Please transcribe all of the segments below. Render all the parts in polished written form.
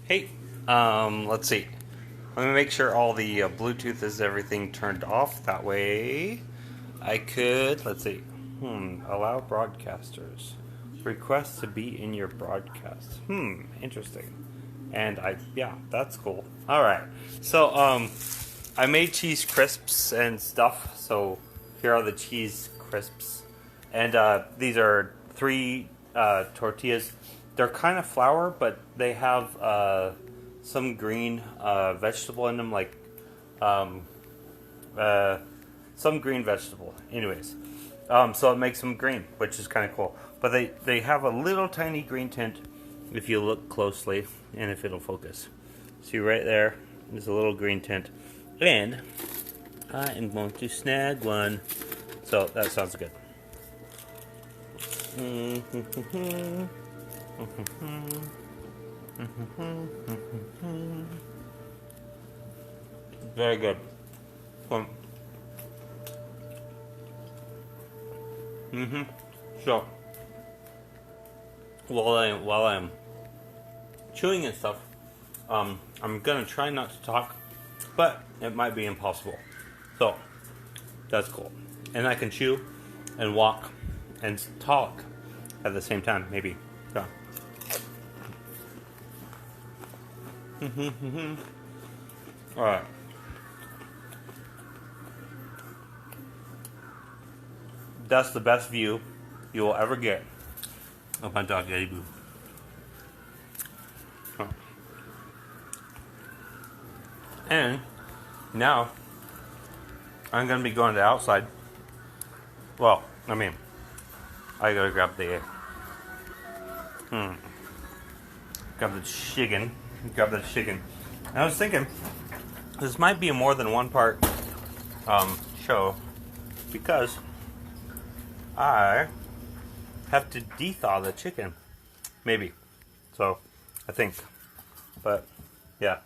Hey, let's see. Let me make sure all the Bluetooth is everything turned off. That way I could, let's see. Allow broadcasters. Request to be in your broadcast. Interesting. And yeah, that's cool. Alright. So, I made cheese crisps and stuff. So, here are the cheese crisps. And, these are 3 tortillas. They're kind of flour, but they have some green vegetable in them, like some green vegetable. Anyways, so it makes them green, which is kind of cool. But they have a little tiny green tint if you look closely, and if it'll focus. See right there, there's a little green tint, and I am going to snag one. So that sounds good. Very good. So while I'm chewing and stuff, I'm gonna try not to talk, but it might be impossible. So that's cool, and I can chew and walk and talk at the same time, maybe. So. All right. That's the best view you will ever get of my dog Eddie Boo. Oh. And now I'm gonna be going to the outside. Well, I mean, I gotta grab the chicken. Grab the chicken. And I was thinking this might be a more than one part show because I have to de-thaw the chicken. Maybe. So, I think. But, yeah.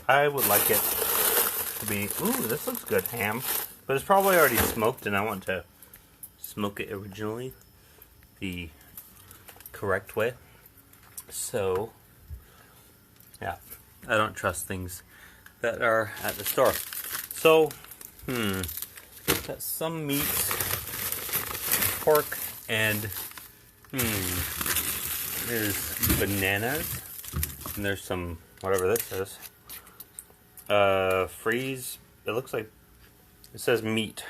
I would like it to be... Ooh, this looks good, ham. But it's probably already smoked, and I want to smoke it originally the correct way. So, yeah. I don't trust things that are at the store. So, got some meat, pork, and there's bananas, and there's some whatever this is. Freeze. It looks like it says meat.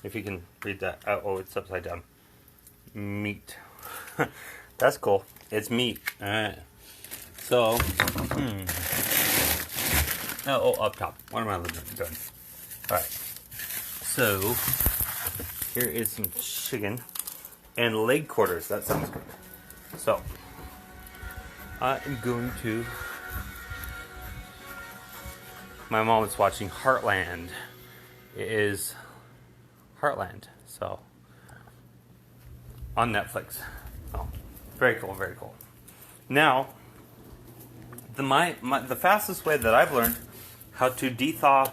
If you can read that. Oh, it's upside down. Meat. That's cool. It's meat. All right. So, oh, up top. What am I doing? All right. So, here is some chicken and leg quarters. That sounds good. So, I am going to... My mom is watching Heartland. It is Heartland, so on Netflix. Oh, very cool, very cool. Now, the fastest way that I've learned how to de-thaw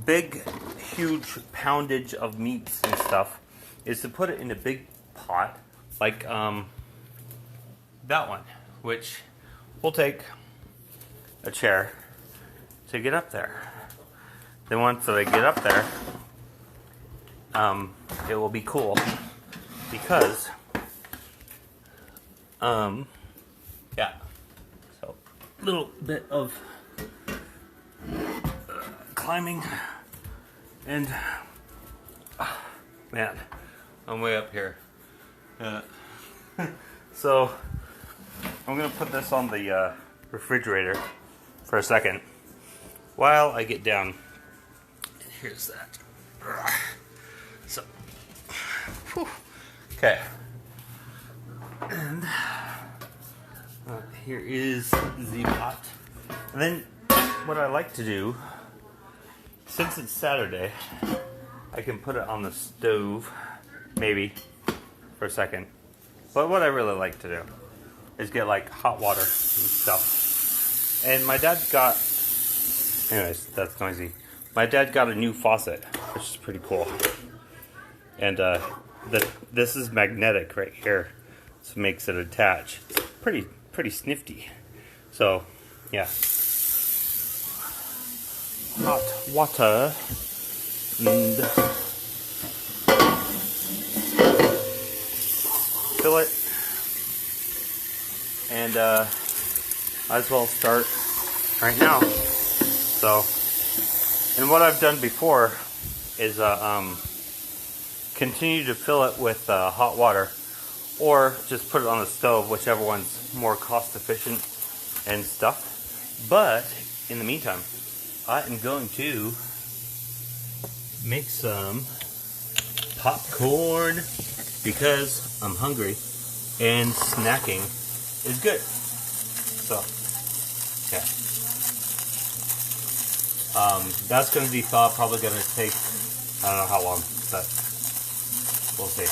big, huge poundage of meats and stuff is to put it in a big pot, like that one, which will take a chair to get up there. Then once I get up there, it will be cool because, yeah. So, little bit of climbing, and man, I'm way up here. So, I'm gonna put this on the refrigerator for a second while I get down. And here's that. So, okay. And here is the pot. And then what I like to do, since it's Saturday, I can put it on the stove, maybe, for a second. But what I really like to do is get like hot water and stuff. And my dad got, anyways, that's noisy. My dad got a new faucet, which is pretty cool. And this is magnetic right here, so it makes it attach. It's pretty snifty. So, yeah. Hot water and fill it, and might as well start right now. So, and what I've done before is continue to fill it with hot water, or just put it on the stove, whichever one's more cost efficient and stuff. But in the meantime, I am going to make some popcorn because I'm hungry and snacking is good. So, yeah. That's going to be thawed, probably going to take, I don't know how long, but we'll see.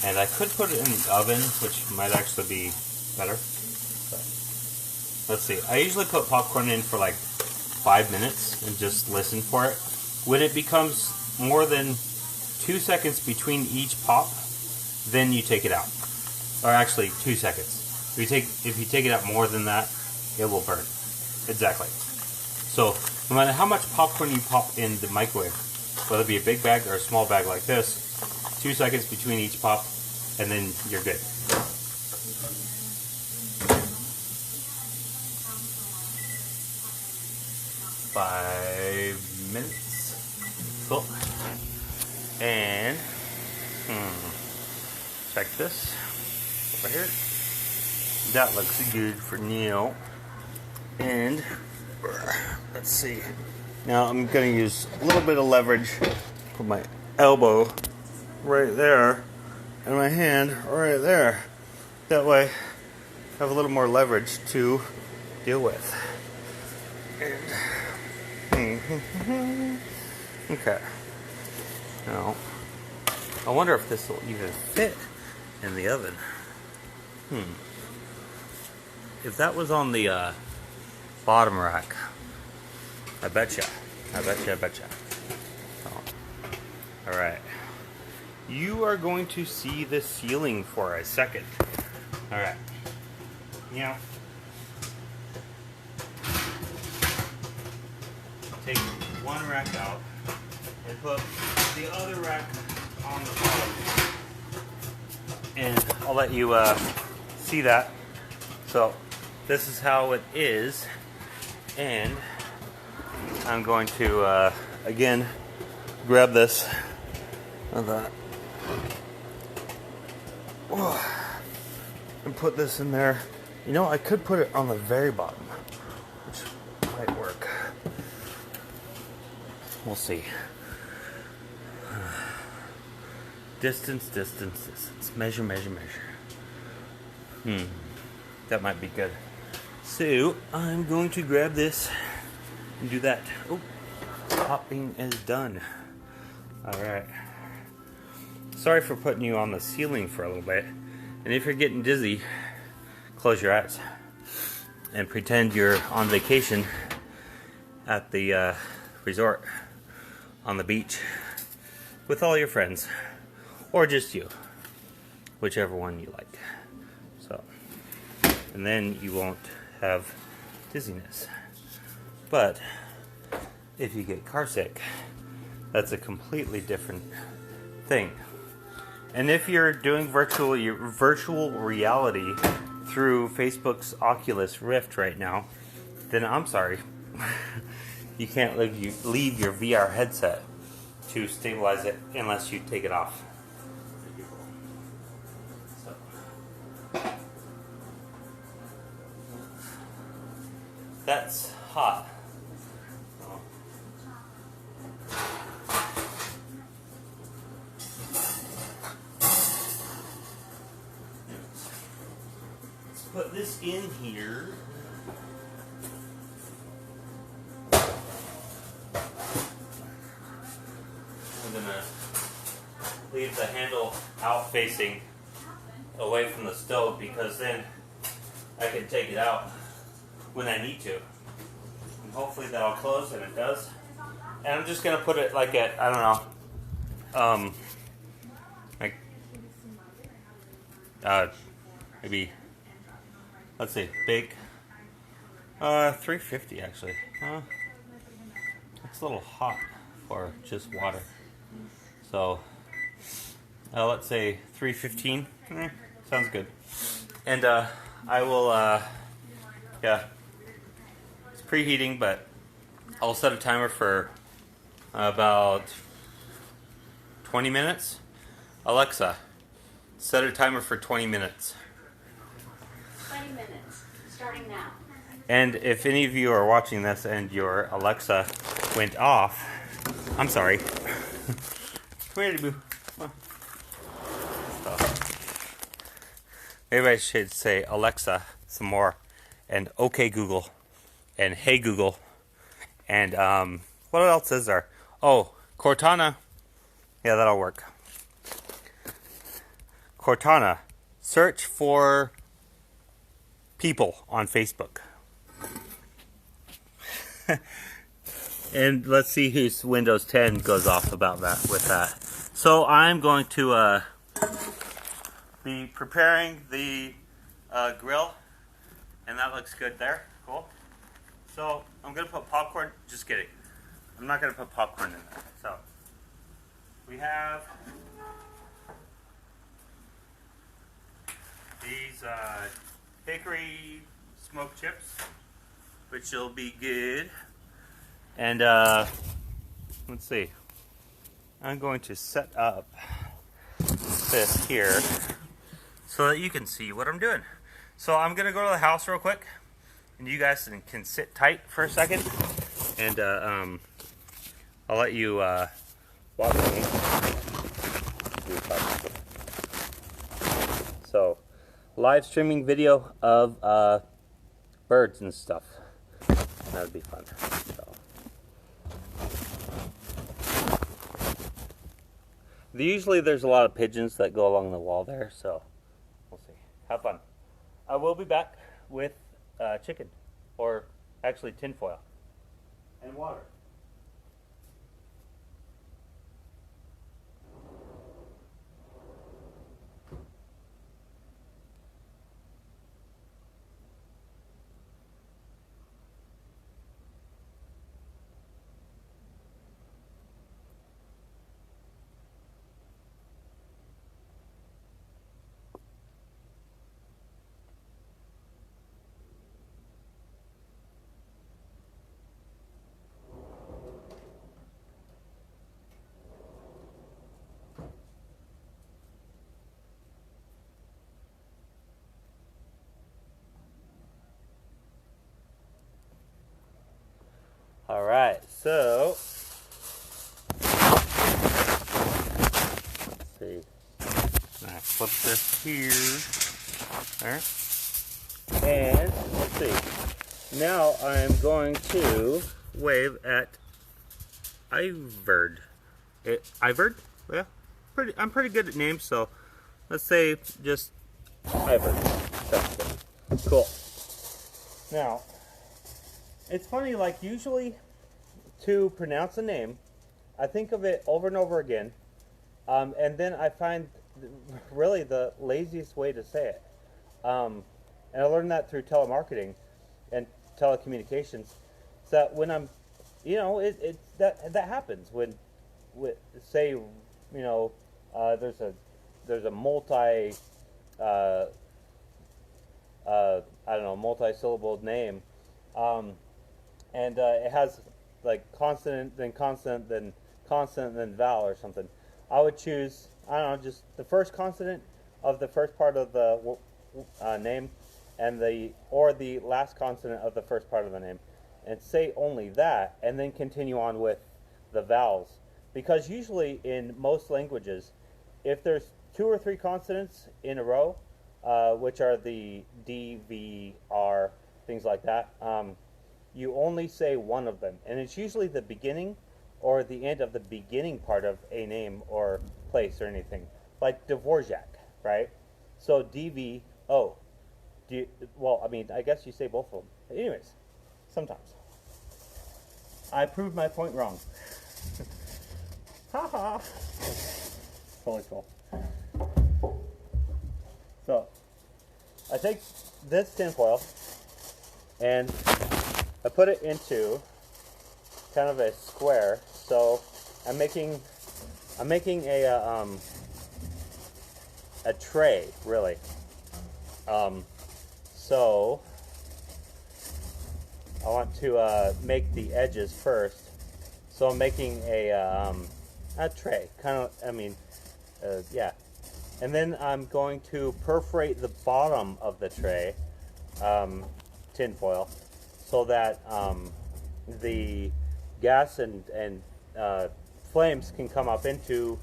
And I could put it in the oven, which might actually be better. But let's see. I usually put popcorn in for like 5 minutes and just listen for it. When it becomes more than 2 seconds between each pop, then you take it out. Or actually 2 seconds. If you take it out more than that, it will burn. Exactly. So no matter how much popcorn you pop in the microwave, whether it be a big bag or a small bag like this, 2 seconds between each pop, and then you're good. 5 minutes. Cool. And check this over here. That looks good for now. And let's see. Now I'm going to use a little bit of leverage. Put my elbow right there and my hand right there. That way I have a little more leverage to deal with. And okay. Now I wonder if this will even fit in the oven. If that was on the bottom rack, I betcha. Oh. Alright. You are going to see the ceiling for a second. Alright. Now, take one rack out and put the other rack on the bottom. And I'll let you see that. So, this is how it is. And I'm going to, again, grab this and put this in there. You know, I could put it on the very bottom, which might work. We'll see. Distance. Measure. That might be good. So, I'm going to grab this and do that. Oh, popping is done. Alright. Sorry for putting you on the ceiling for a little bit. And if you're getting dizzy, close your eyes and pretend you're on vacation at the resort on the beach with all your friends, or just you, whichever one you like. So, and then you won't have dizziness. But if you get car sick, that's a completely different thing. And if you're doing virtual reality through Facebook's Oculus Rift right now, then I'm sorry. You can't leave your VR headset to stabilize it unless you take it off. So, that's hot. Put this in here. I'm gonna leave the handle out facing away from the stove, because then I can take it out when I need to. And hopefully that'll close, and it does. And I'm just gonna put it like at, I don't know, like maybe, let's see, bake 350 actually. It's a little hot for just water. So, let's say 315. Sounds good. And I will, yeah, it's preheating, but I'll set a timer for about 20 minutes. Alexa, set a timer for 20 minutes. 20 minutes, starting now. And if any of you are watching this and your Alexa went off, I'm sorry. Come here, boo. Maybe I should say Alexa some more, and OK Google, and Hey Google, and what else is there? Oh, Cortana. Yeah, that'll work. Cortana, search for people on Facebook. And let's see whose Windows 10 goes off about that with that. So I'm going to be preparing the grill, and that looks good there. Cool. So I'm going to put popcorn. Just kidding. I'm not going to put popcorn in there. So we have these hickory smoked chips, which will be good. And let's see. I'm going to set up this here so that you can see what I'm doing. So I'm going to go to the house real quick, and you guys can sit tight for a second, and I'll let you watch me. So, live streaming video of birds and stuff. That would be fun. So. Usually there's a lot of pigeons that go along the wall there, so we'll see. Have fun. I will be back with chicken, or actually tinfoil, and water. Alright, so let's see. I flip this here. There. And let's see. Now I'm going to wave at Iverd. Iverd? Yeah. I'm pretty good at names, so let's say just Iverd. Cool. Now, it's funny, like usually to pronounce a name, I think of it over and over again, and then I find really the laziest way to say it. And I learned that through telemarketing and telecommunications. So that when I'm, you know, that happens when say, you know, there's a multi, I don't know, multi-syllabled name. And it has like consonant, then consonant, then consonant, then vowel or something. I would choose, I don't know, just the first consonant of the first part of the name, and the last consonant of the first part of the name, and say only that, and then continue on with the vowels. Because usually in most languages, if there's 2 or 3 consonants in a row, which are the D, V, R, things like that, you only say one of them, and it's usually the beginning or the end of the beginning part of a name or place or anything, like Dvorak, right? So D-V-O. Well, I mean, I guess you say both of them. Anyways, sometimes. I proved my point wrong. Haha. Totally cool. So, I take this tinfoil and I put it into kind of a square. So I'm making a tray, really. So I want to make the edges first. So I'm making a tray, kind of. Yeah. And then I'm going to perforate the bottom of the tray, tinfoil, so that the gas and flames can come up into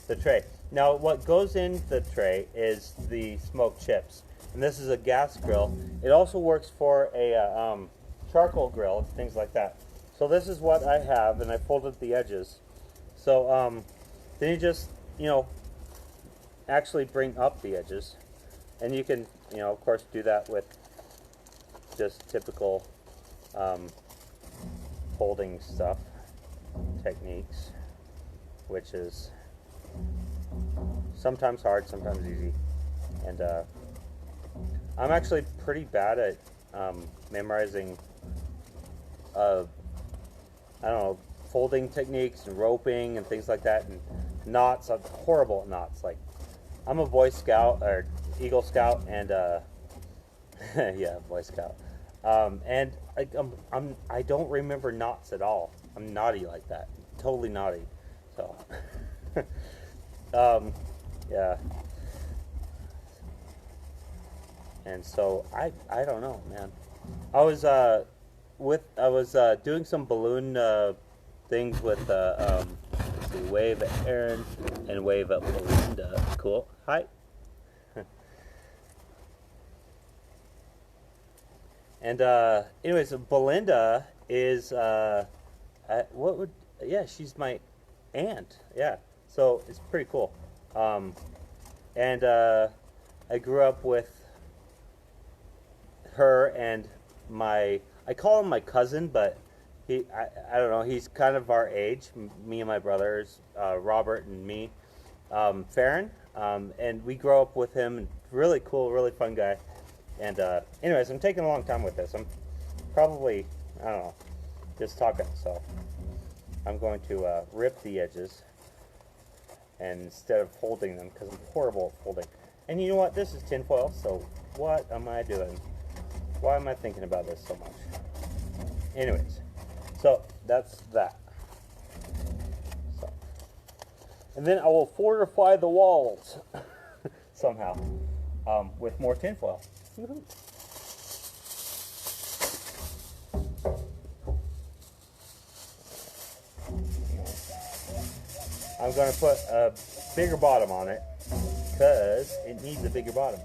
the tray. Now, what goes in the tray is the smoked chips, and this is a gas grill. It also works for a charcoal grill and things like that. So this is what I have, and I folded the edges. So then you just, actually bring up the edges, and you can, of course, do that with just typical folding stuff techniques, which is sometimes hard, sometimes easy. And I'm actually pretty bad at memorizing I don't know, folding techniques and roping and things like that, and knots. I'm horrible at knots. Like, I'm a Boy Scout or Eagle Scout, and yeah, Boy Scout. And I don't remember knots at all. I'm naughty like that, totally naughty. So, yeah. And so I don't know, man. I was doing some balloon things with let's see, wave at Aaron and wave at Belinda. Cool. Hi. And anyways, Belinda is she's my aunt. Yeah. So it's pretty cool. And I grew up with her and I call him my cousin, but I don't know, he's kind of our age, me and my brothers, Robert and me, Farron, and we grew up with him, and really cool, really fun guy. And anyways, I'm taking a long time with this. I'm probably, I don't know, just talking, so I'm going to rip the edges, and instead of folding them, because I'm horrible at folding. And you know what, this is tinfoil, so what am I doing? Why am I thinking about this so much? Anyways, so that's that. So, and then I will fortify the walls somehow with more tinfoil. I'm going to put a bigger bottom on it because it needs a bigger bottom.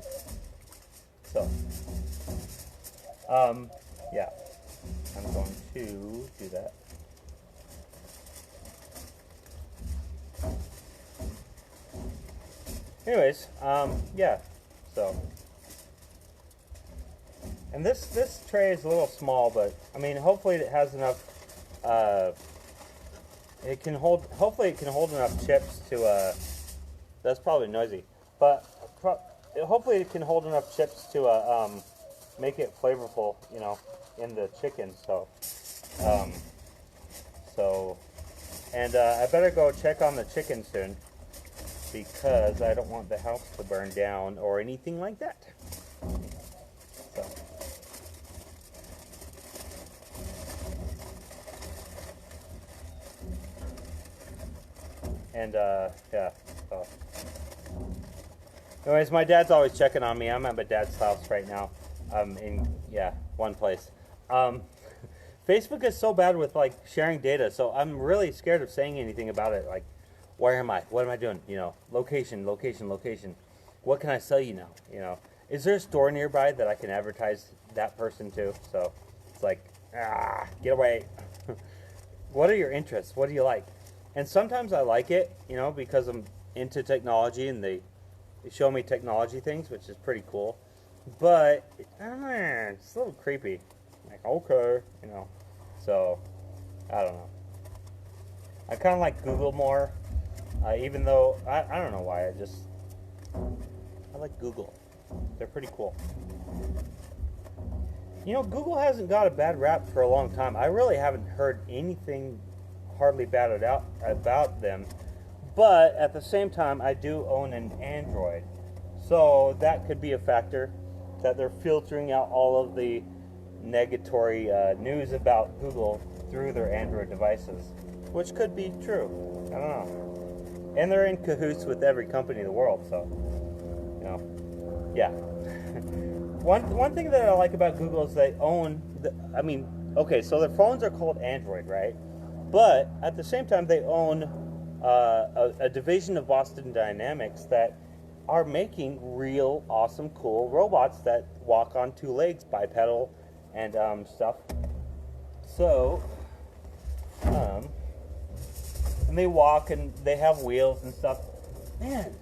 So, yeah, I'm going to do that. Anyways, yeah, so, and this tray is a little small, but I mean, hopefully it has enough, hopefully it can hold enough chips to, that's probably noisy, but hopefully it can hold enough chips to, make it flavorful, in the chicken. So, and I better go check on the chicken soon because I don't want the house to burn down or anything like that. So, and yeah. So, anyways, my dad's always checking on me. I'm at my dad's house right now. In one place. Facebook is so bad with like sharing data, so I'm really scared of saying anything about it. Like, where am I? What am I doing? Location. What can I sell you now? Is there a store nearby that I can advertise that person to? So it's like, get away. What are your interests? What do you like? And sometimes I like it, because I'm into technology and they show me technology things, which is pretty cool. But it's a little creepy. Like, okay, So, I don't know. I kind of like Google more, even though I don't know why. I like Google. They're pretty cool. You know, Google hasn't got a bad rap for a long time. I really haven't heard anything hardly bad about them. But at the same time, I do own an Android. So that could be a factor, that they're filtering out all of the negatory news about Google through their Android devices, which could be true. I don't know. And they're in cahoots with every company in the world, so, you know, yeah. One thing that I like about Google is they own, okay, so their phones are called Android, right? But at the same time, they own a division of Boston Dynamics that are making real awesome, cool robots that walk on two legs, bipedal and stuff. So, and they walk and they have wheels and stuff. Man,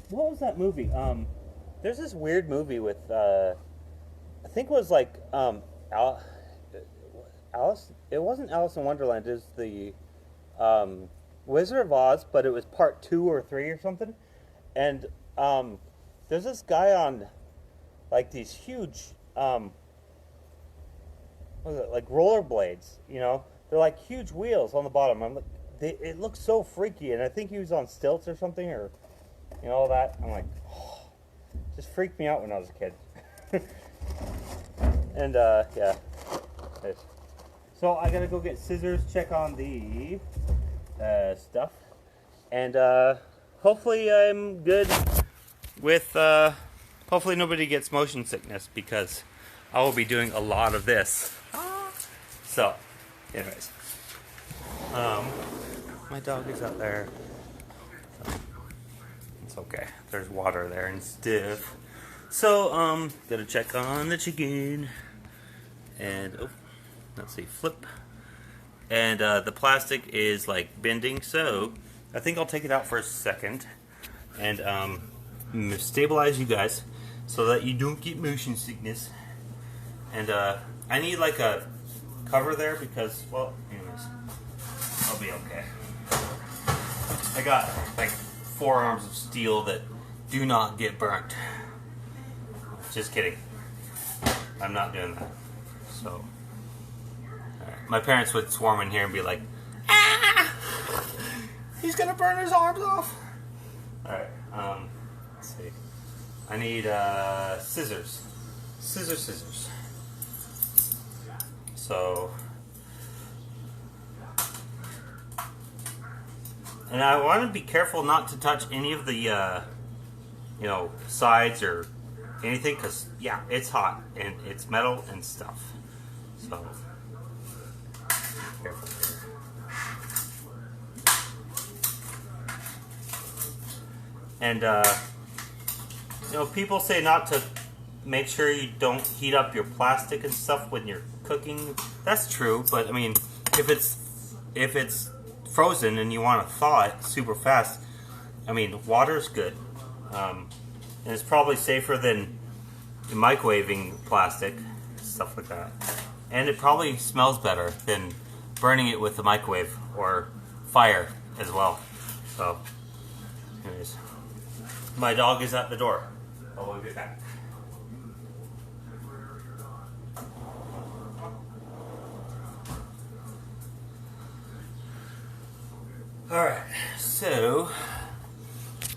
what was that movie? There's this weird movie with I think it was like Alice. It wasn't Alice in Wonderland. It was the Wizard of Oz, but it was part 2 or 3 or something. And there's this guy on like these huge what was it, like rollerblades. You know, they're like huge wheels on the bottom. I'm like, it looks so freaky, and I think he was on stilts or something, or you know, all that. I'm like, oh, just freaked me out when I was a kid. And yeah. So I gotta go get scissors, check on the stuff, and hopefully I'm good with. Hopefully nobody gets motion sickness because I will be doing a lot of this. So, anyways, my dog is out there. So it's okay. There's water there and stuff. So, gotta check on the chicken. And, oh, let's see, flip. And the plastic is like bending, so I think I'll take it out for a second and stabilize you guys so that you don't get motion sickness. And I need like a cover there because, well, anyways, I'll be okay. I got like 4 arms of steel that do not get burnt. Just kidding. I'm not doing that. So, right. My parents would swarm in here and be like, "Ah, he's gonna burn his arms off." All right. Let's see. I need scissors. Scissors. So, and I want to be careful not to touch any of the, you know, sides or anything, because yeah, it's hot and it's metal and stuff. So, careful here. And you know, people say not to make sure you don't heat up your plastic and stuff when you're cooking. That's true, but I mean, if it's frozen and you want to thaw it super fast, I mean, water's good. And it's probably safer than microwaving plastic, stuff like that. And it probably smells better than burning it with the microwave or fire as well. So, anyways, my dog is at the door. I'll be back. Alright, so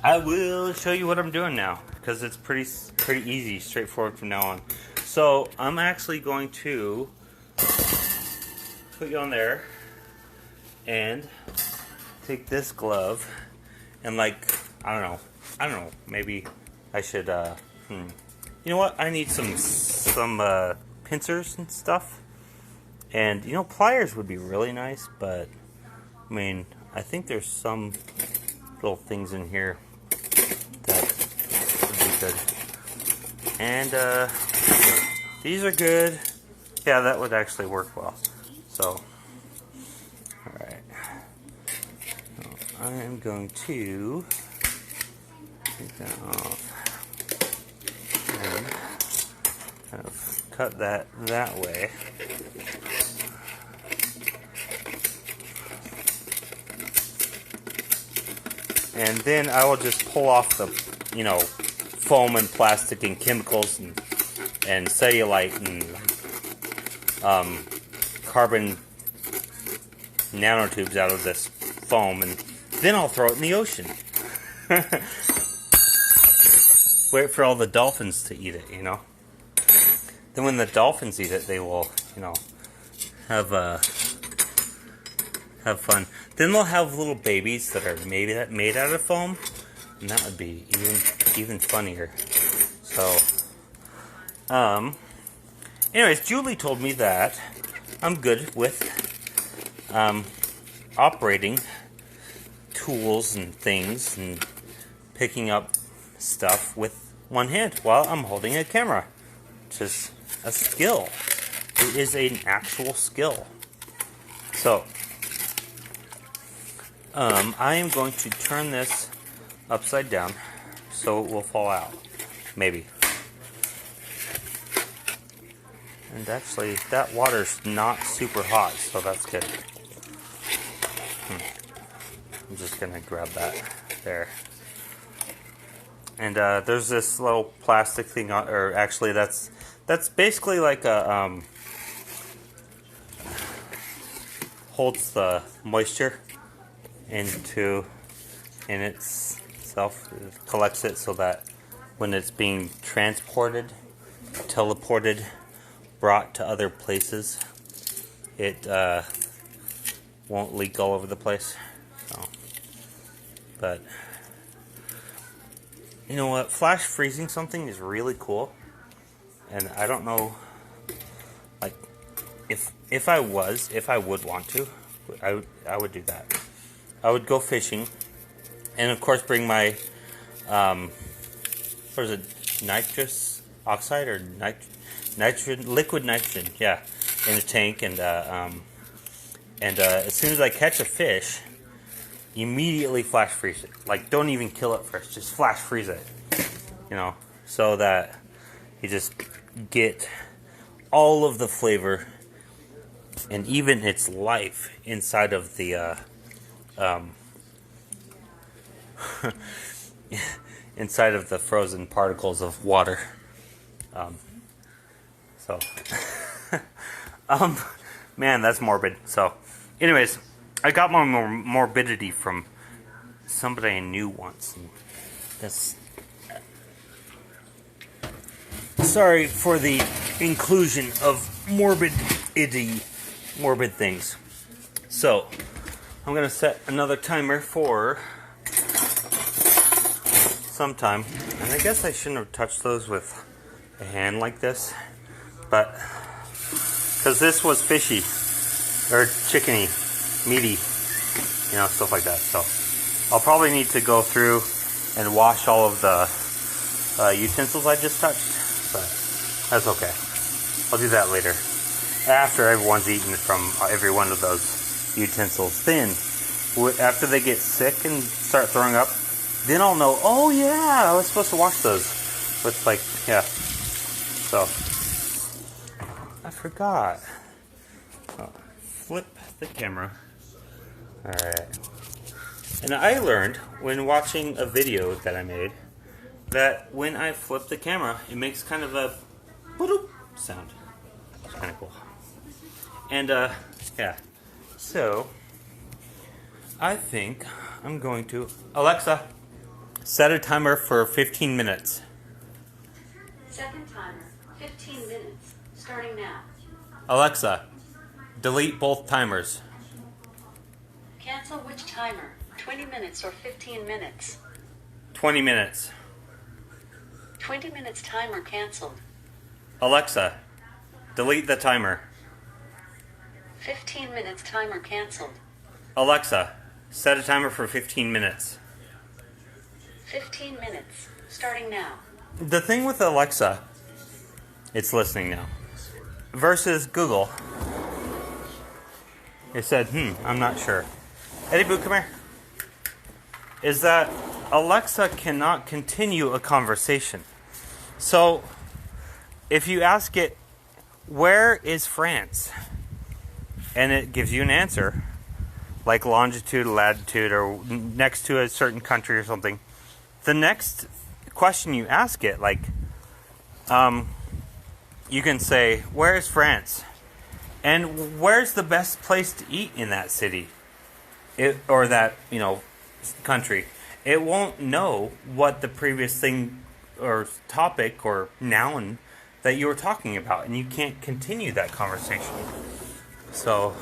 I will show you what I'm doing now, because it's pretty easy, straightforward from now on. So I'm actually going to put you on there and take this glove and, like, I don't know, maybe I should, you know what, I need some pincers and stuff, and, you know, pliers would be really nice, but, I mean, I think there's some little things in here that would be good. And these are good. Yeah, that would actually work well. So, alright. So I am going to take that off and kind of cut that way. And then I will just pull off the, you know, foam and plastic and chemicals and cellulite and carbon nanotubes out of this foam, and then I'll throw it in the ocean. Wait for all the dolphins to eat it, you know. Then when the dolphins eat it, they will, you know, have fun. Then they'll have little babies that are made out of foam, and that would be even funnier. So, anyways, Julie told me that I'm good with operating tools and things and picking up stuff with one hand while I'm holding a camera, which is a skill. It is an actual skill. So, I am going to turn this upside down so it will fall out. Maybe. And actually, that water's not super hot, so that's good. I'm just gonna grab that there. And there's this little plastic thing, or actually that's basically like a holds the moisture in itself, it collects it so that when it's being transported, teleported, brought to other places, it won't leak all over the place. So, but you know what? Flash freezing something is really cool, and I don't know, like, if I would want to, I would do that. I would go fishing, and of course bring my what is it, nitrous oxide or nitrogen, liquid nitrogen, yeah, in a tank, and as soon as I catch a fish, immediately flash freeze it. Like, don't even kill it first, just flash freeze it, you know, so that you just get all of the flavor and even its life inside of the inside of the frozen particles of water. So man, that's morbid. So anyways, I got my morbidity from somebody I knew once, and that's, sorry for the inclusion of morbid things. So I'm gonna set another timer for some time, and I guess I shouldn't have touched those with a hand like this, but because this was fishy or chickeny, meaty, you know, stuff like that. So I'll probably need to go through and wash all of the utensils I just touched, but that's okay. I'll do that later after everyone's eaten from every one of those utensils. Then after they get sick and start throwing up, then I'll know, oh yeah, I was supposed to wash those with, like, yeah. So I forgot. Flip the camera. Alright. And I learned when watching a video that I made that when I flip the camera, it makes kind of a boop sound. It's kind of cool. And yeah. So I think I'm going to, Alexa, set a timer for 15 minutes. Second timer, 15 minutes, starting now. Alexa, delete both timers. Cancel which timer? 20 minutes or 15 minutes? 20 minutes. 20 minutes timer canceled. Alexa, delete the timer. 15 minutes timer canceled. Alexa, set a timer for 15 minutes. 15 minutes, starting now. The thing with Alexa, it's listening now, versus Google, it said, I'm not sure. Eddie Boo, come here. Is that Alexa cannot continue a conversation. So, if you ask it, where is France? And it gives you an answer, like longitude, latitude, or next to a certain country or something. The next question you ask it, like, you can say, where is France? And where's the best place to eat in that city? Or that, country? It won't know what the previous thing or topic or noun that you were talking about, and you can't continue that conversation. So,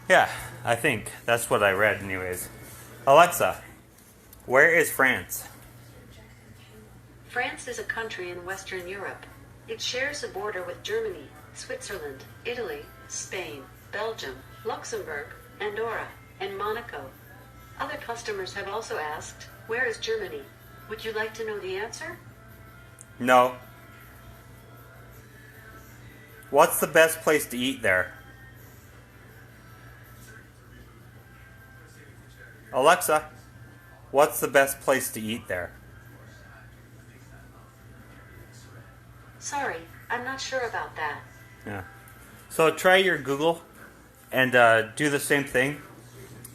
yeah, I think that's what I read anyways. Alexa, where is France? France is a country in Western Europe. It shares a border with Germany, Switzerland, Italy, Spain, Belgium, Luxembourg, Andorra, and Monaco. Other customers have also asked, where is Germany? Would you like to know the answer? No. What's the best place to eat there? Alexa, what's the best place to eat there? Sorry, I'm not sure about that. Yeah. So try your Google and do the same thing,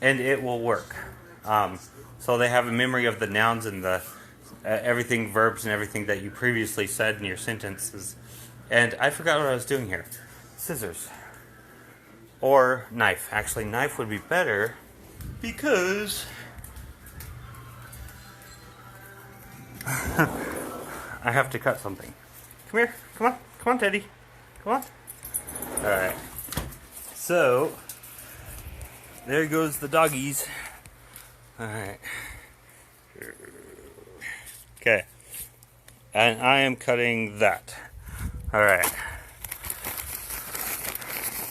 and it will work. So they have a memory of the nouns and the everything, verbs and everything that you previously said in your sentences. And I forgot what I was doing here. Scissors. Or knife. Actually, knife would be better because I have to cut something. Come here. Come on. Come on, Teddy. Come on. Alright. So, there goes the doggies. Alright. Okay. And I am cutting that. Alright.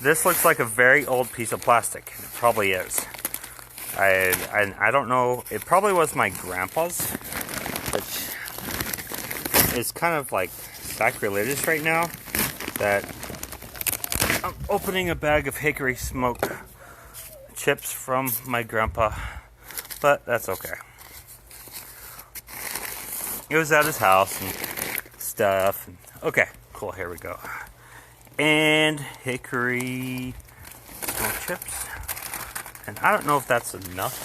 This looks like a very old piece of plastic. It probably is. I don't know. It probably was my grandpa's, which is kind of like sacrilegious right now that I'm opening a bag of hickory smoke chips from my grandpa, but that's okay. It was at his house and stuff. Okay, cool, here we go. And hickory smoke chips. And I don't know if that's enough,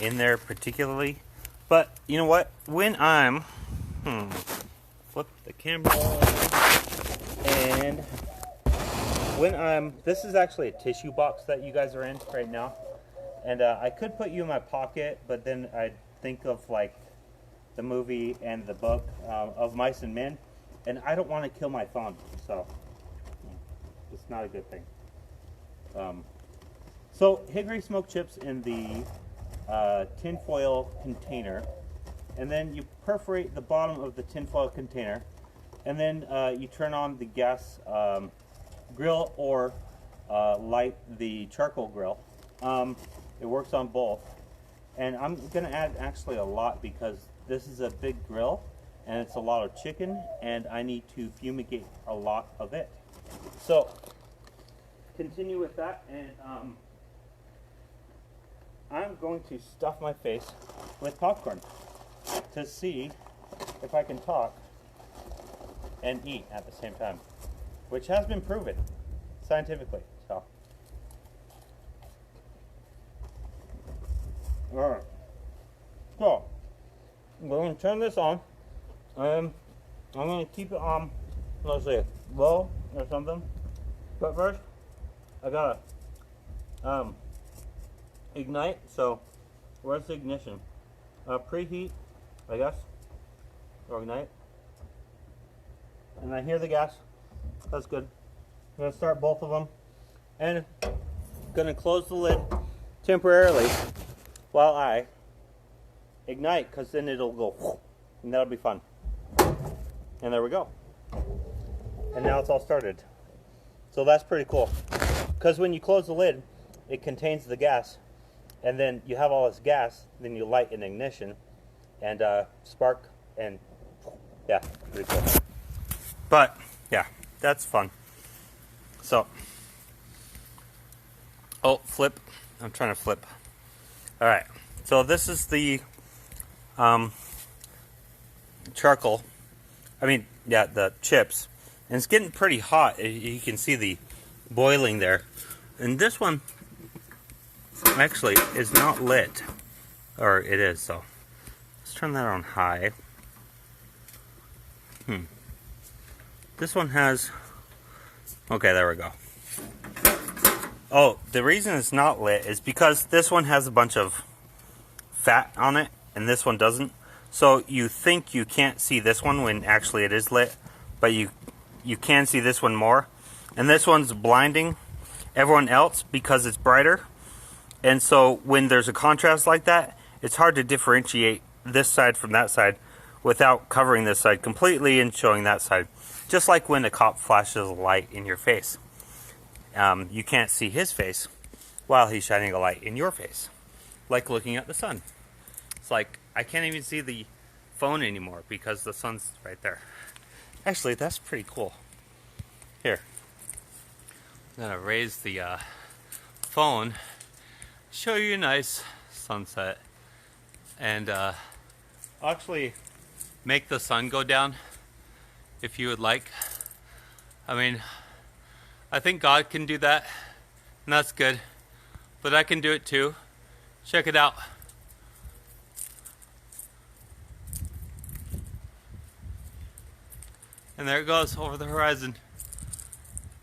in there particularly. But, you know what? When I'm... flip the camera. And when I'm... This is actually a tissue box that you guys are in right now. And I could put you in my pocket, but then I'd think of, the movie and the book of Mice and Men. And I don't want to kill my phone, so it's not a good thing. So hickory smoked chips in the tinfoil container, and then you perforate the bottom of the tinfoil container, and then you turn on the gas grill or light the charcoal grill. It works on both, and I'm going to add actually a lot because this is a big grill and it's a lot of chicken, and I need to fumigate a lot of it. So continue with that, and I'm going to stuff my face with popcorn to see if I can talk and eat at the same time, which has been proven scientifically. So, all right. So I'm going to turn this on, and I'm going to keep it on, let's see, low or something. But first, I gotta ignite. So where's the ignition? Preheat, I guess, or ignite. And I hear the gas. That's good. I'm gonna start both of them, and gonna close the lid temporarily while I ignite, because then it'll go whoosh, and that'll be fun. And there we go. And now it's all started. So that's pretty cool, because when you close the lid, it contains the gas, and then you have all this gas, then you light an ignition and spark, and yeah, pretty cool. But yeah, that's fun. So, oh, flip. I'm trying to flip. All right. So this is the charcoal. The chips. And it's getting pretty hot. You can see the boiling there. And this one actually is not lit. Or it is, so let's turn that on high. This one has Okay, there we go. Oh, the reason it's not lit is because this one has a bunch of fat on it and this one doesn't. So you think you can't see this one when actually it is lit, but you can see this one more. And this one's blinding everyone else because it's brighter. And so when there's a contrast like that, it's hard to differentiate this side from that side without covering this side completely and showing that side. Just like when a cop flashes a light in your face. You can't see his face while he's shining a light in your face. Like looking at the sun. It's like, I can't even see the phone anymore because the sun's right there. Actually, that's pretty cool. Here. I'm going to raise the phone, show you a nice sunset, and actually make the sun go down if you would like. I mean, I think God can do that, and that's good, but I can do it too. Check it out. And there it goes over the horizon.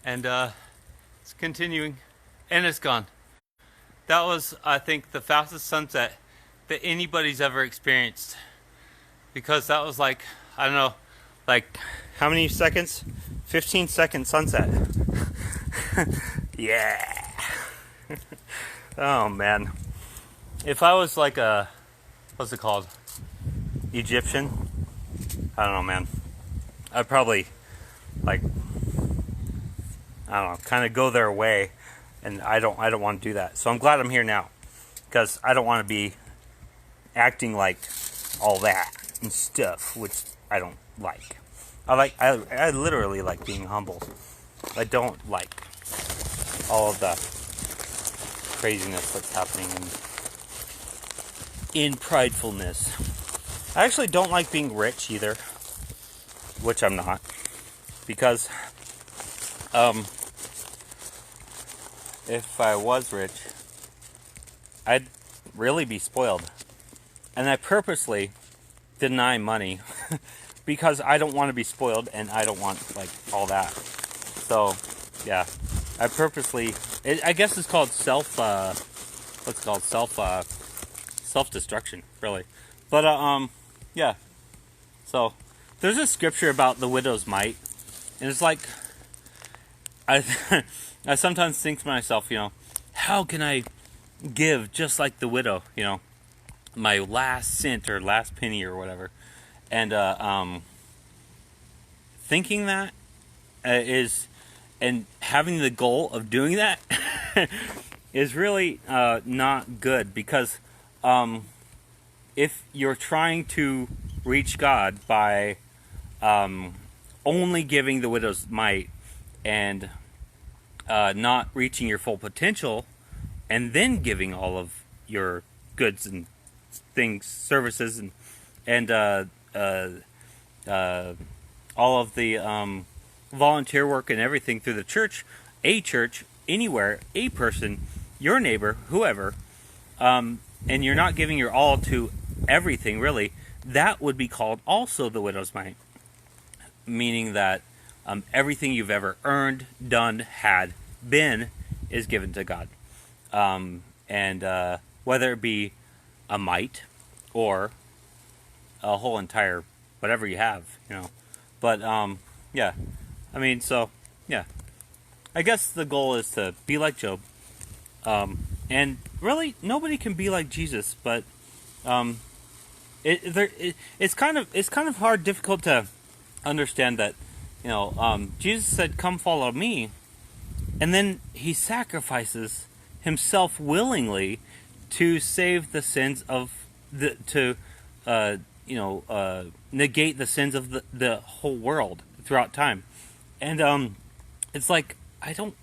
And it's continuing. And it's gone. That was, I think, the fastest sunset that anybody's ever experienced. Because that was like, I don't know, like, how many seconds? 15-second sunset. Yeah. Oh, man. If I was like a, what's it called? Egyptian? I don't know, man. I'd probably, like, I don't know, kind of go their way, and I don't want to do that. So I'm glad I'm here now, because I don't want to be acting like all that and stuff, which I don't like. I literally like being humble. I don't like all of the craziness that's happening in pridefulness. I actually don't like being rich either. Which I'm not, because if I was rich, I'd really be spoiled, and I purposely deny money because I don't want to be spoiled and I don't want like all that. So yeah, I purposely. I guess it's called self-destruction, really. But yeah. So. There's a scripture about the widow's mite, and it's like, I sometimes think to myself, you know, how can I give just like the widow, you know, my last cent or last penny or whatever, and thinking that is, and having the goal of doing that is really not good, because if you're trying to reach God by only giving the widow's mite and not reaching your full potential, and then giving all of your goods and things, services, and all of the volunteer work and everything through the church, anywhere, a person, your neighbor, whoever, and you're not giving your all to everything, really, that would be called also the widow's mite. Meaning that everything you've ever earned, done, had, been, is given to God. And whether it be a mite or a whole entire whatever you have, you know. But yeah, I mean, so yeah, I guess the goal is to be like Job. And really, nobody can be like Jesus, but it's kind of hard, difficult to understand that, you know, Jesus said, "Come follow me," and then he sacrifices himself willingly to save the sins of negate the sins of the whole world throughout time. And it's like I don't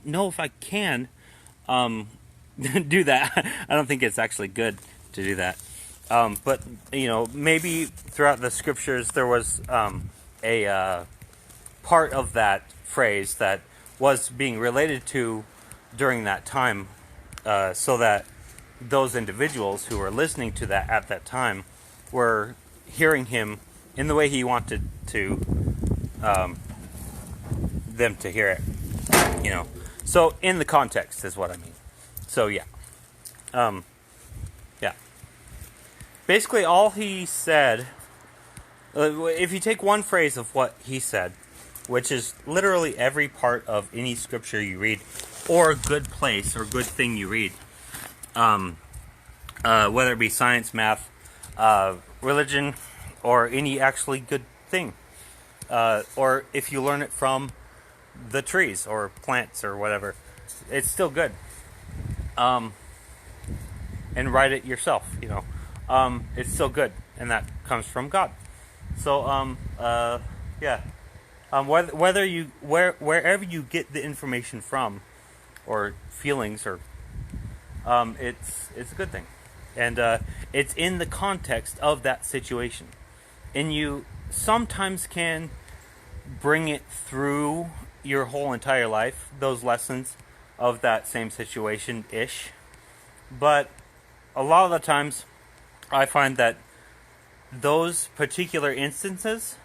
know if I can do that. I don't think it's actually good to do that. But, you know, maybe throughout the scriptures there was a part of that phrase that was being related to during that time, so that those individuals who were listening to that at that time were hearing him in the way he wanted to them to hear it. So in the context is what I mean. So yeah. Yeah. Basically all he said, if you take one phrase of what he said, which is literally every part of any scripture you read, or a good place or good thing you read, whether it be science, math, religion, or any actually good thing, or if you learn it from the trees or plants or whatever, it's still good. And write it yourself, it's still good, and that comes from God. So yeah. Wherever you get the information from, or feelings, or it's a good thing, and it's in the context of that situation, and you sometimes can bring it through your whole entire life, those lessons of that same situation ish, but a lot of the times I find that those particular instances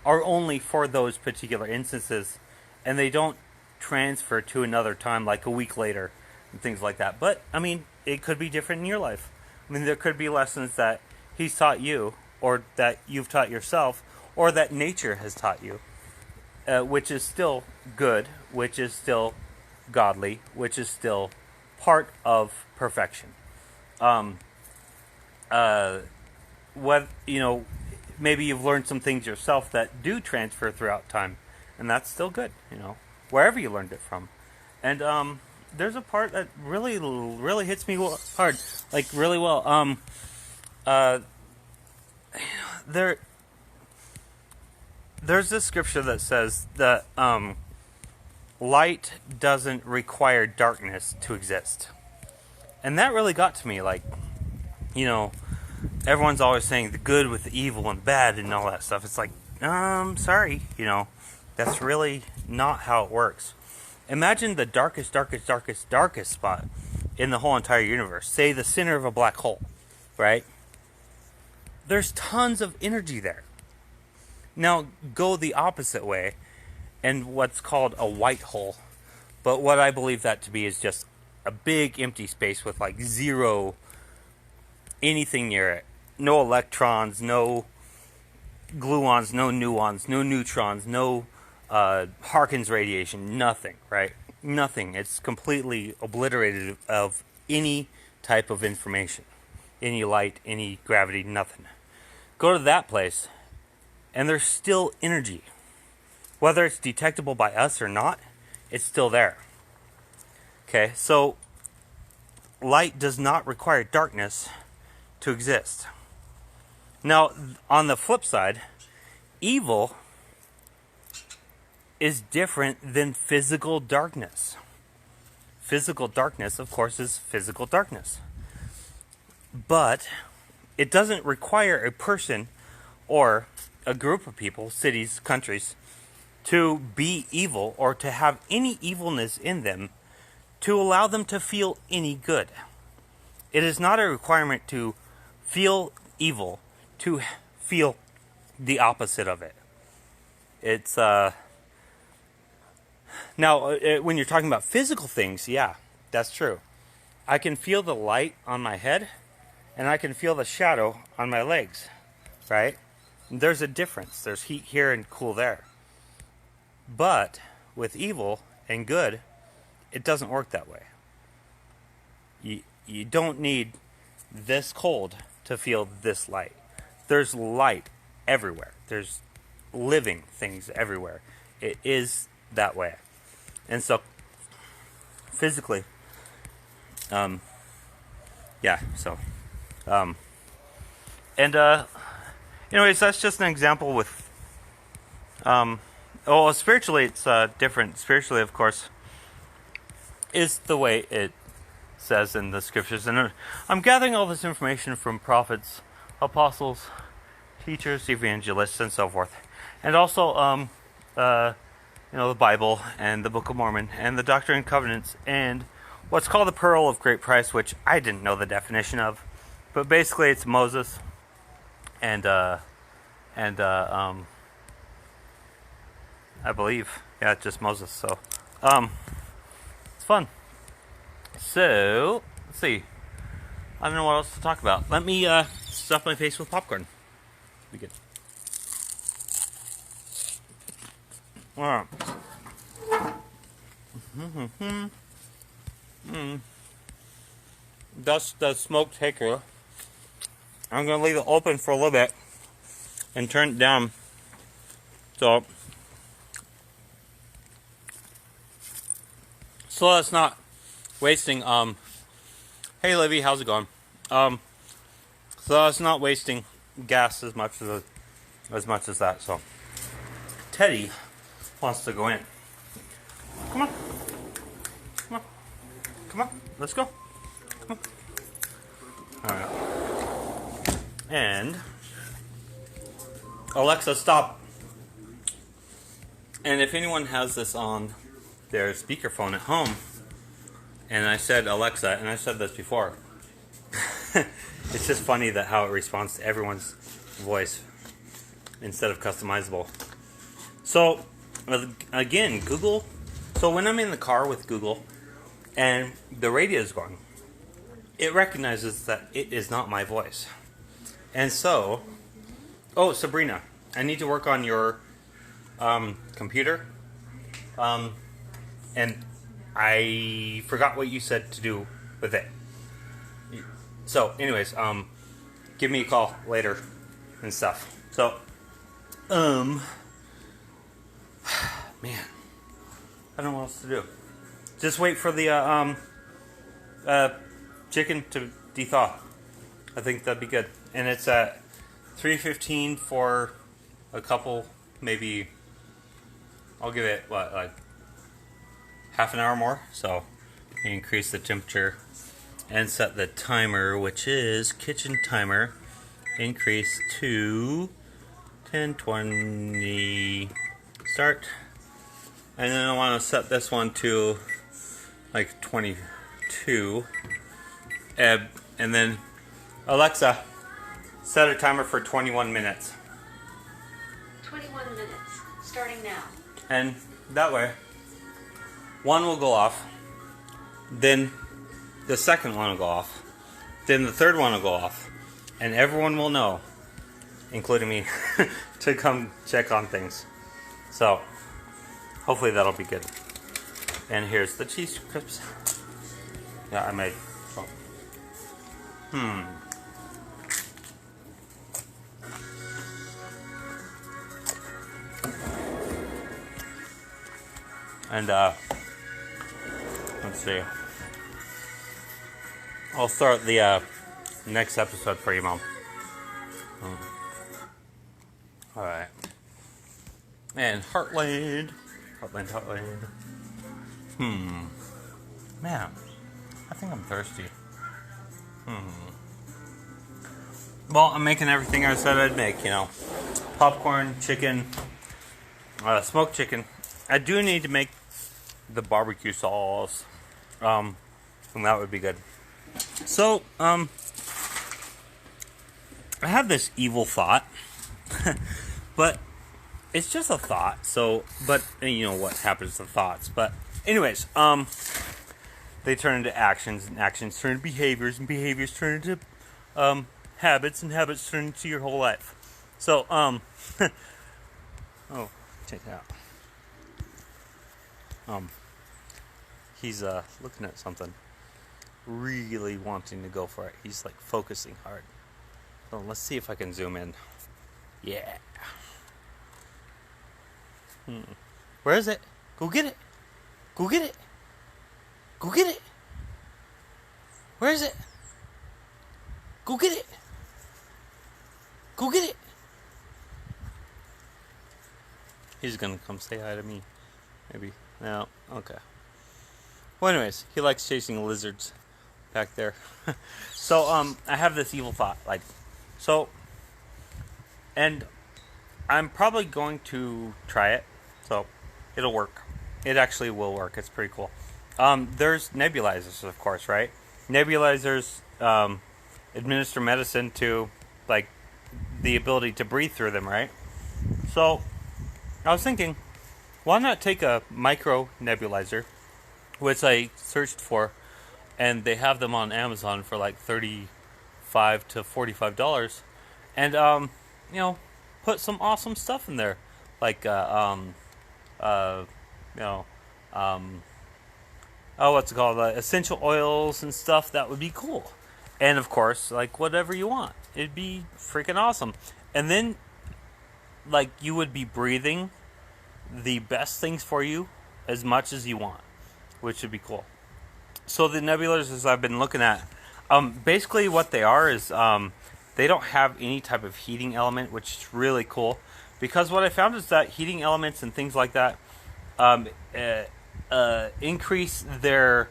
are only for those particular instances, and they don't transfer to another time, like a week later and things like that. But I mean, it could be different in your life. I mean, there could be lessons that he's taught you, or that you've taught yourself, or that nature has taught you, which is still good, which is still godly, which is still part of perfection. Maybe you've learned some things yourself that do transfer throughout time, and that's still good, wherever you learned it from. And there's a part that really hits me hard, like really well. There's this scripture that says that light doesn't require darkness to exist, and that really got to me. Like, everyone's always saying the good with the evil and bad and all that stuff. It's like, sorry, that's really not how it works. Imagine the darkest spot in the whole entire universe. Say the center of a black hole, right? There's tons of energy there. Now go the opposite way, and what's called a white hole. But what I believe that to be is just a big empty space with like zero anything near it. No electrons, no gluons, no muons, no neutrons, no Hawkins radiation, nothing, right? Nothing. It's completely obliterated of any type of information, any light, any gravity, nothing. Go to that place, and there's still energy. Whether it's detectable by us or not, it's still there. Okay, so light does not require darkness to exist. Now, on the flip side, evil is different than physical darkness. Physical darkness, of course, is physical darkness. But it doesn't require a person or a group of people, cities, countries, to be evil or to have any evilness in them to allow them to feel any good. It is not a requirement to feel evil to feel the opposite of it. It's now when you're talking about physical things, yeah, that's true. I can feel the light on my head, and I can feel the shadow on my legs, right? There's a difference. There's heat here and cool there. But with evil and good, it doesn't work that way. You don't need this cold to feel this light. There's light everywhere. There's living things everywhere. It is that way. And so, physically, anyways, that's just an example with, spiritually it's different. Spiritually, of course, is the way it says in the scriptures. And I'm gathering all this information from prophets, apostles, teachers, evangelists, and so forth. And also, the Bible and the Book of Mormon and the Doctrine and Covenants and what's called the Pearl of Great Price, which I didn't know the definition of. But basically it's Moses and I believe Yeah, it's just Moses. So, it's fun. So, let's see. I don't know what else to talk about. Let me stuff my face with popcorn. Be good. Alright. That's the smoked hickory. I'm going to leave it open for a little bit and turn it down. So that's not wasting. Hey Livy, how's it going? So that's not wasting gas as much as that. So Teddy wants to go in. Come on, come on, come on. Let's go. Come on. All right. And Alexa, stop. And if anyone has this on their speakerphone at home, and I said Alexa, and I said this before, it's just funny that how it responds to everyone's voice instead of customizable. So, again, Google. So when I'm in the car with Google and the radio is going, it recognizes that it is not my voice. And so, oh, Sabrina, I need to work on your computer. And I forgot what you said to do with it. So, anyways, give me a call later and stuff. So, man, I don't know what else to do. Just wait for the chicken to thaw. I think that'd be good. And it's at 3:15 for a couple, maybe. I'll give it like half an hour more. So increase the temperature and set the timer, which is kitchen timer, increase to 10:20 start. And then I want to set this one to like 22. And then Alexa, set a timer for 21 minutes. 21 minutes, starting now. And that way, one will go off, then the second one will go off, then the third one will go off, and everyone will know, including me, to come check on things. So, hopefully that'll be good. And here's the cheese crisps. Yeah, I made. Oh. And let's see. I'll start the next episode for you, Mom. Alright. And Heartland. Man, I think I'm thirsty. Well, I'm making everything I said I'd make, Popcorn, chicken, smoked chicken. I do need to make the barbecue sauce. And that would be good. So, I have this evil thought. But it's just a thought. So, but you know what happens to thoughts. But anyways, they turn into actions, and actions turn into behaviors, and behaviors turn into habits, and habits turn into your whole life. So, oh, check that out. He's looking at something, really wanting to go for it. He's like focusing hard. So let's see if I can zoom in. Yeah. Where is it? Go get it. Go get it. Go get it. Where is it? Go get it. Go get it. He's gonna come say hi to me. Maybe. No. Okay. Well, anyways, he likes chasing lizards back there. So, I have this evil thought, and I'm probably going to try it. So, it'll work. It actually will work. It's pretty cool. There's nebulizers, of course, right? Nebulizers administer medicine to, like, the ability to breathe through them, right? So, I was thinking, why not take a micro nebulizer, which I searched for, and they have them on Amazon for like $35 to $45, and you know, put some awesome stuff in there, like you know, oh, what's it called? Essential oils and stuff. That would be cool. And of course, like whatever you want, it'd be freaking awesome. And then, like, you would be breathing the best things for you as much as you want, which would be cool. So the nebulizers I've been looking at, basically what they are is they don't have any type of heating element, which is really cool. Because what I found is that heating elements and things like that increase their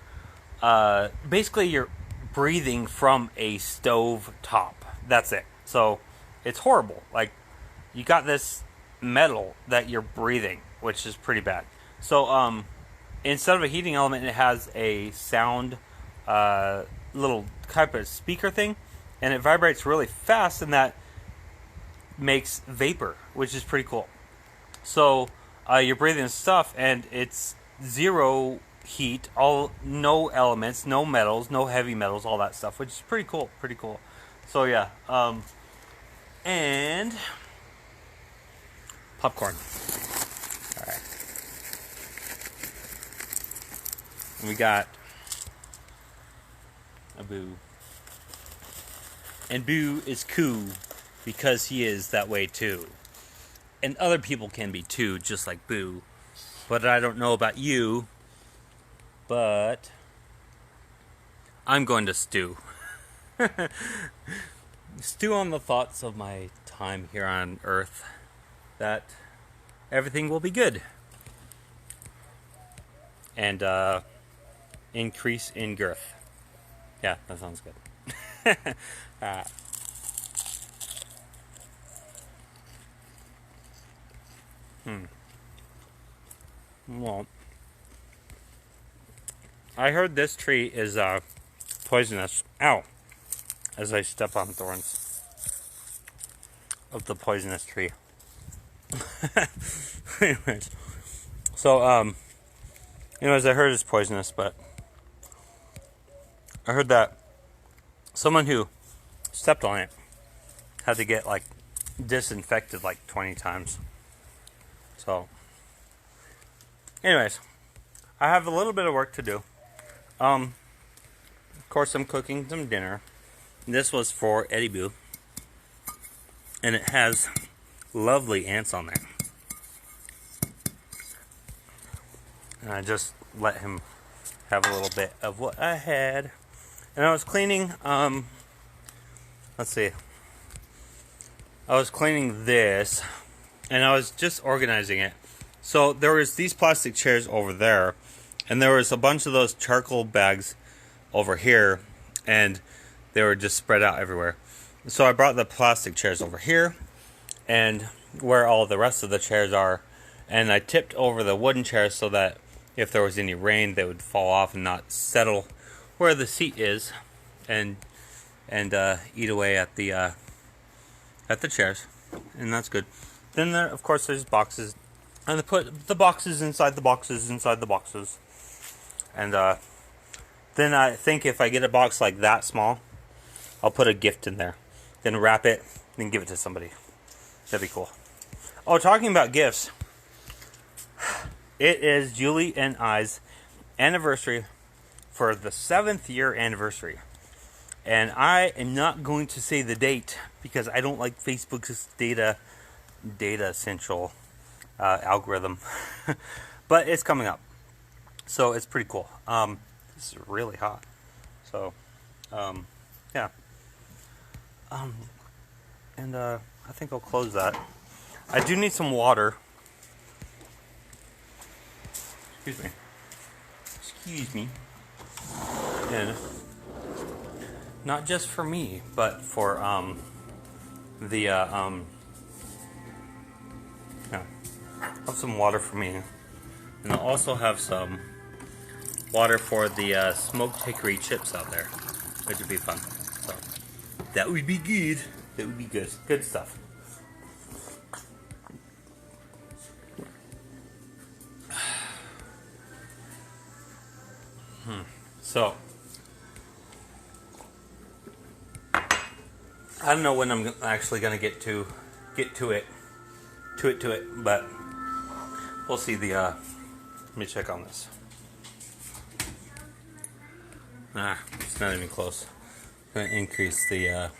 basically you're breathing from a stove top. That's it. So it's horrible. Like, you got this metal that you're breathing, which is pretty bad. So instead of a heating element, it has a sound little type of speaker thing, and it vibrates really fast, and that makes vapor, which is pretty cool. So you're breathing stuff, and it's zero heat, no elements, no metals, no heavy metals, all that stuff, which is pretty cool. So yeah, and popcorn. All right, and we got a Boo, and Boo is cool because he is that way too, and other people can be too, just like Boo. But I don't know about you, but I'm going to stew. Stew on the thoughts of my time here on Earth, that everything will be good. And increase in girth. Yeah, that sounds good. Well, I heard this tree is poisonous. Ow! As I step on thorns of the poisonous tree. Anyways, so anyways, I heard it's poisonous, but I heard that someone who stepped on it had to get like disinfected like 20 times. So, anyways, I have a little bit of work to do. Of course, I'm cooking some dinner. This was for Eddie Boo, and it has lovely ants on there. And I just let him have a little bit of what I had. And I was cleaning, let's see. I was cleaning this, and I was just organizing it. So there was these plastic chairs over there, and there was a bunch of those charcoal bags over here, and they were just spread out everywhere. So I brought the plastic chairs over here, and where all the rest of the chairs are, and I tipped over the wooden chairs so that if there was any rain, they would fall off and not settle where the seat is, and eat away at the chairs, and that's good. Then there, of course, there's boxes, and they put the boxes inside the boxes inside the boxes, and then I think if I get a box like that small, I'll put a gift in there, then wrap it, then give it to somebody. That'd be cool. Oh, talking about gifts, it is Julie and I's anniversary for the 7th year anniversary. And I am not going to say the date because I don't like Facebook's data central algorithm. But it's coming up. So it's pretty cool. This is really hot. So, yeah. And I think I'll close that. I do need some water. Excuse me. And not just for me, but for yeah, have some water for me, and I'll also have some water for the smoked hickory chips out there, which would be fun. So that would be good. That would be good. Good stuff. So, I don't know when I'm actually gonna get to it, but we'll see. Let me check on this. It's not even close. I'm gonna increase the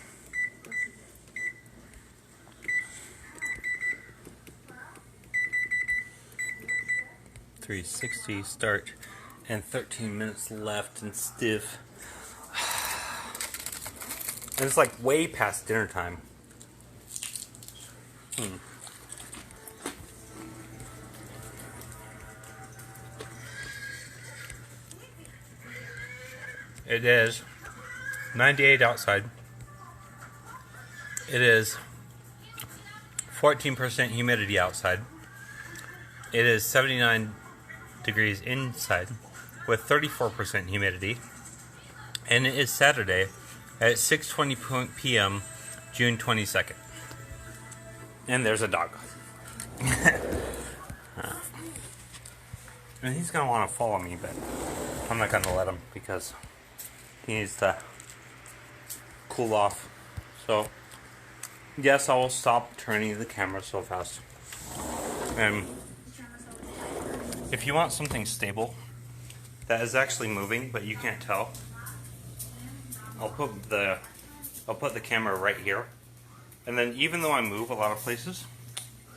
360 start, and 13 minutes left and stiff. And it's like way past dinner time. It is 98 outside. It is 14% humidity outside. It is 79 degrees inside with 34% humidity. And it is Saturday at 6:20 p.m. June 22nd. And there's a dog. And he's going to want to follow me, but I'm not going to let him because he needs to cool off. So, yes, I will stop turning the camera so fast. And if you want something stable that is actually moving, but you can't tell, I'll put the camera right here, and then even though I move a lot of places,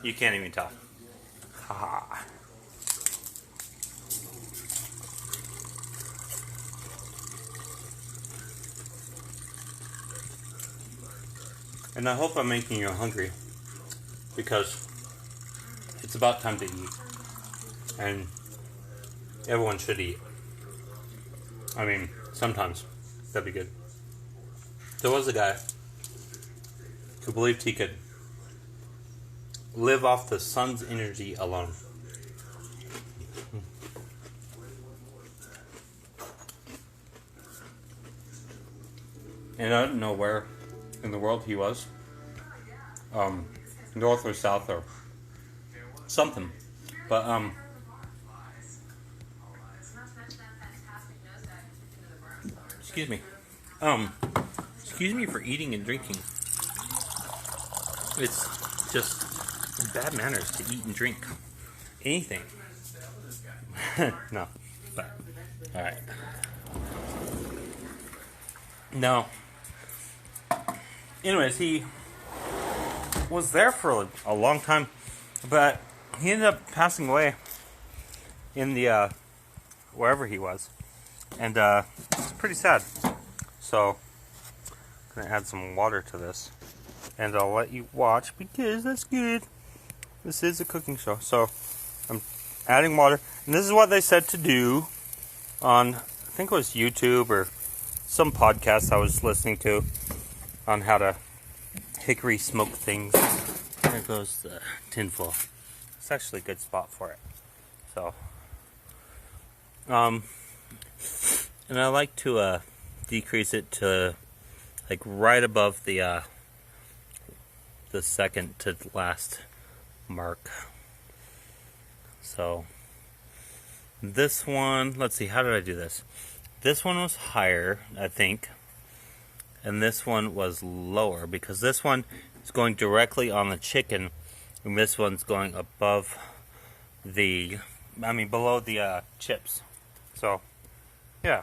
you can't even tell. Haha. And I hope I'm making you hungry, because it's about time to eat, and everyone should eat. I mean, sometimes that'd be good. There was a guy who believed he could live off the sun's energy alone. And I don't know where in the world he was. North or south or something. But, excuse me. Excuse me for eating and drinking. It's just bad manners to eat and drink anything. No, but all right. No. Anyways, he was there for a long time, but he ended up passing away in the wherever he was, and it's pretty sad. So I'm gonna add some water to this, and I'll let you watch because that's good. This is a cooking show, so I'm adding water, and this is what they said to do on, I think it was YouTube or some podcast I was listening to on how to hickory smoke things. There goes the tinfoil. It's actually a good spot for it. So, and I like to decrease it to like right above the second to last mark. So this one, let's see, how did I do this? This one was higher, I think, and this one was lower, because this one is going directly on the chicken, and this one's going above below the chips. So, yeah.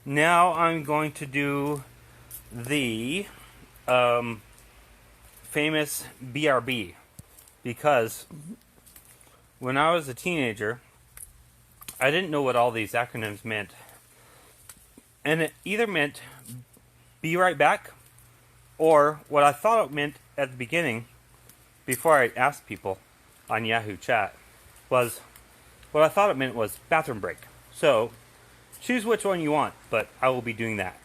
Now I'm going to do the famous BRB, because when I was a teenager, I didn't know what all these acronyms meant. And it either meant be right back, or what I thought it meant at the beginning, before I asked people on Yahoo Chat, was what I thought it meant was bathroom break. So choose which one you want, but I will be doing that.